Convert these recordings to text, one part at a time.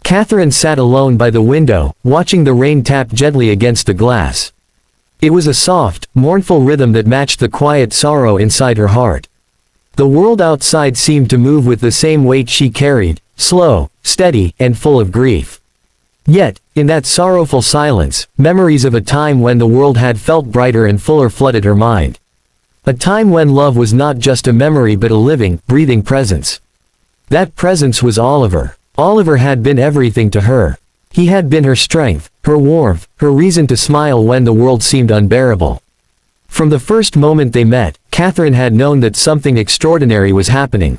Catherine sat alone by the window, watching the rain tap gently against the glass. It was a soft, mournful rhythm that matched the quiet sorrow inside her heart. The world outside seemed to move with the same weight she carried, slow, steady, and full of grief. Yet, in that sorrowful silence, memories of a time when the world had felt brighter and fuller flooded her mind. A time when love was not just a memory but a living, breathing presence. That presence was Oliver. Oliver had been everything to her. He had been her strength, her warmth, her reason to smile when the world seemed unbearable. From the first moment they met, Catherine had known that something extraordinary was happening.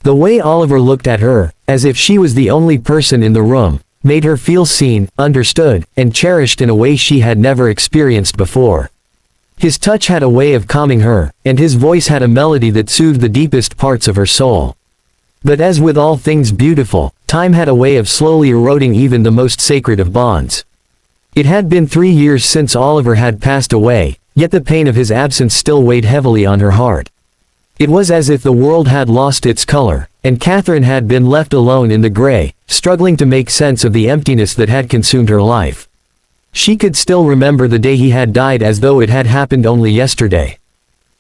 The way Oliver looked at her, as if she was the only person in the room, made her feel seen, understood, and cherished in a way she had never experienced before. His touch had a way of calming her, and his voice had a melody that soothed the deepest parts of her soul. But as with all things beautiful, time had a way of slowly eroding even the most sacred of bonds. It had been 3 years since Oliver had passed away, yet the pain of his absence still weighed heavily on her heart. It was as if the world had lost its color, and Catherine had been left alone in the gray, struggling to make sense of the emptiness that had consumed her life. She could still remember the day he had died as though it had happened only yesterday.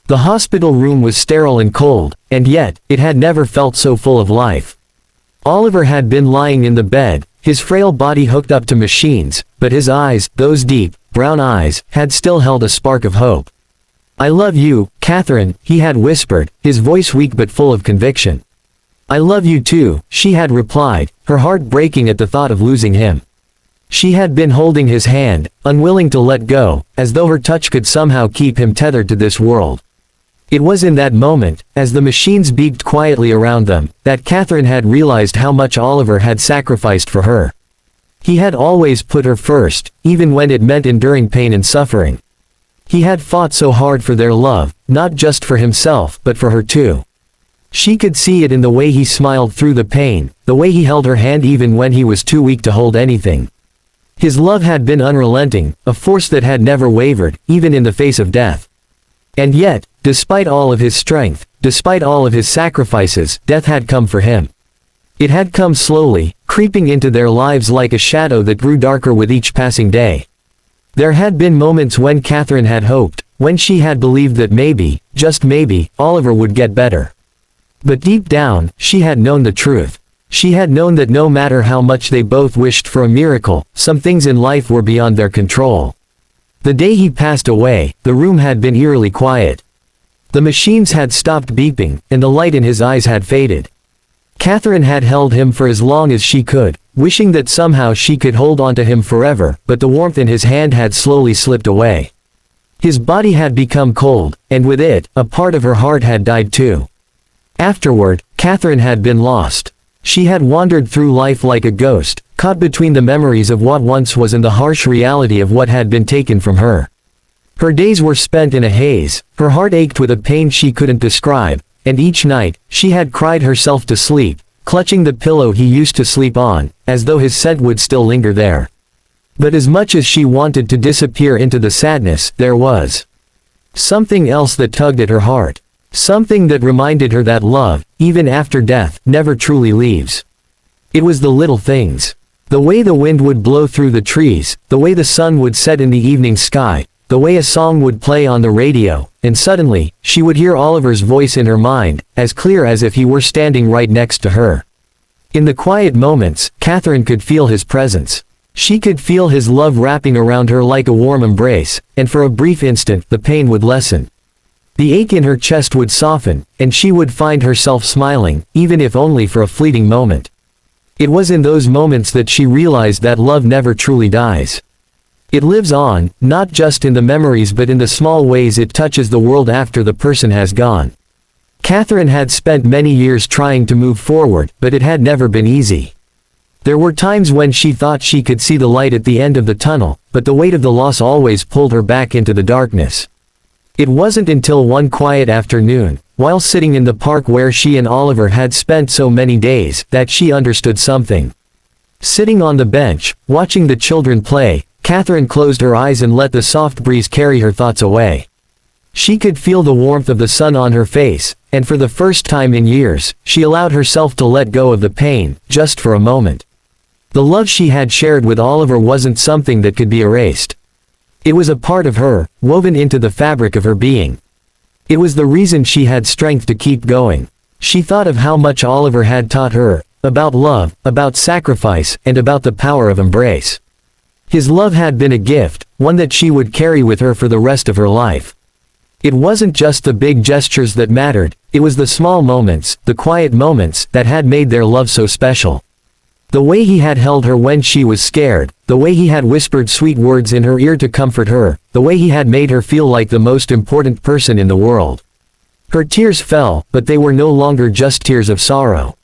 The hospital room was sterile and cold, and yet, it had never felt so full of life. Oliver had been lying in the bed, his frail body hooked up to machines, but his eyes, those deep, brown eyes, had still held a spark of hope. "I love you, Catherine," he had whispered, his voice weak but full of conviction. "I love you too," she had replied, her heart breaking at the thought of losing him. She had been holding his hand, unwilling to let go, as though her touch could somehow keep him tethered to this world. It was in that moment, as the machines beeped quietly around them, that Catherine had realized how much Oliver had sacrificed for her. He had always put her first, even when it meant enduring pain and suffering. He had fought so hard for their love, not just for himself but for her too. She could see it in the way he smiled through the pain, the way he held her hand even when he was too weak to hold anything. His love had been unrelenting, a force that had never wavered, even in the face of death. And yet, despite all of his strength, despite all of his sacrifices, death had come for him. It had come slowly, creeping into their lives like a shadow that grew darker with each passing day. There had been moments when Catherine had hoped, when she had believed that maybe, just maybe, Oliver would get better. But deep down, she had known the truth. She had known that no matter how much they both wished for a miracle, some things in life were beyond their control. The day he passed away, the room had been eerily quiet. The machines had stopped beeping, and the light in his eyes had faded. Catherine had held him for as long as she could, wishing that somehow she could hold on to him forever, but the warmth in his hand had slowly slipped away. His body had become cold, and with it, a part of her heart had died too. Afterward, Catherine had been lost. She had wandered through life like a ghost, caught between the memories of what once was and the harsh reality of what had been taken from her. Her days were spent in a haze, her heart ached with a pain she couldn't describe, and each night, she had cried herself to sleep, clutching the pillow he used to sleep on, as though his scent would still linger there. But as much as she wanted to disappear into the sadness, there was something else that tugged at her heart. Something that reminded her that love, even after death, never truly leaves. It was the little things. The way the wind would blow through the trees, the way the sun would set in the evening sky, the way a song would play on the radio, and suddenly, she would hear Oliver's voice in her mind, as clear as if he were standing right next to her. In the quiet moments, Catherine could feel his presence. She could feel his love wrapping around her like a warm embrace, and for a brief instant, the pain would lessen. The ache in her chest would soften, and she would find herself smiling, even if only for a fleeting moment. It was in those moments that she realized that love never truly dies. It lives on, not just in the memories but in the small ways it touches the world after the person has gone. Catherine had spent many years trying to move forward, but it had never been easy. There were times when she thought she could see the light at the end of the tunnel, but the weight of the loss always pulled her back into the darkness. It wasn't until one quiet afternoon, while sitting in the park where she and Oliver had spent so many days, that she understood something. Sitting on the bench, watching the children play, Catherine closed her eyes and let the soft breeze carry her thoughts away. She could feel the warmth of the sun on her face, and for the first time in years, she allowed herself to let go of the pain, just for a moment. The love she had shared with Oliver wasn't something that could be erased. It was a part of her, woven into the fabric of her being. It was the reason she had strength to keep going. She thought of how much Oliver had taught her, about love, about sacrifice, and about the power of embrace. His love had been a gift, one that she would carry with her for the rest of her life. It wasn't just the big gestures that mattered, it was the small moments, the quiet moments, that had made their love so special. The way he had held her when she was scared, the way he had whispered sweet words in her ear to comfort her, the way he had made her feel like the most important person in the world. Her tears fell, but they were no longer just tears of sorrow.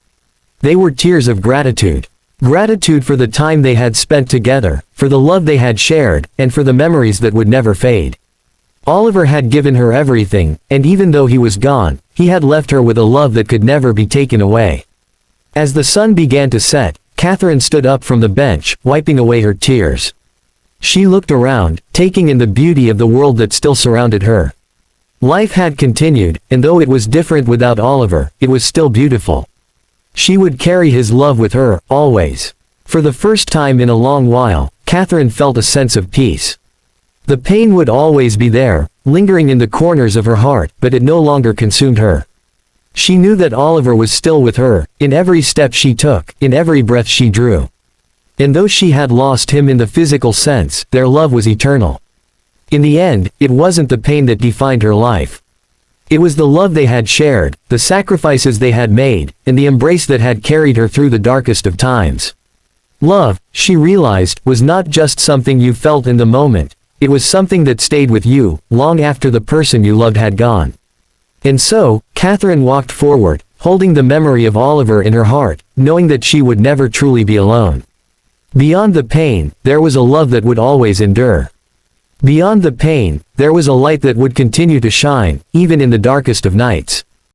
They were tears of gratitude. Gratitude for the time they had spent together, for the love they had shared, and for the memories that would never fade. Oliver had given her everything, and even though he was gone, he had left her with a love that could never be taken away. As the sun began to set, Catherine stood up from the bench, wiping away her tears. She looked around, taking in the beauty of the world that still surrounded her. Life had continued, and though it was different without Oliver, it was still beautiful. She would carry his love with her, always. For the first time in a long while, Catherine felt a sense of peace. The pain would always be there, lingering in the corners of her heart, but it no longer consumed her. She knew that Oliver was still with her, in every step she took, in every breath she drew. And though she had lost him in the physical sense, their love was eternal. In the end, it wasn't the pain that defined her life. It was the love they had shared, the sacrifices they had made, and the embrace that had carried her through the darkest of times. Love, she realized, was not just something you felt in the moment, it was something that stayed with you, long after the person you loved had gone. And so, Catherine walked forward, holding the memory of Oliver in her heart, knowing that she would never truly be alone. Beyond the pain, there was a love that would always endure. Beyond the pain, there was a light that would continue to shine, even in the darkest of nights.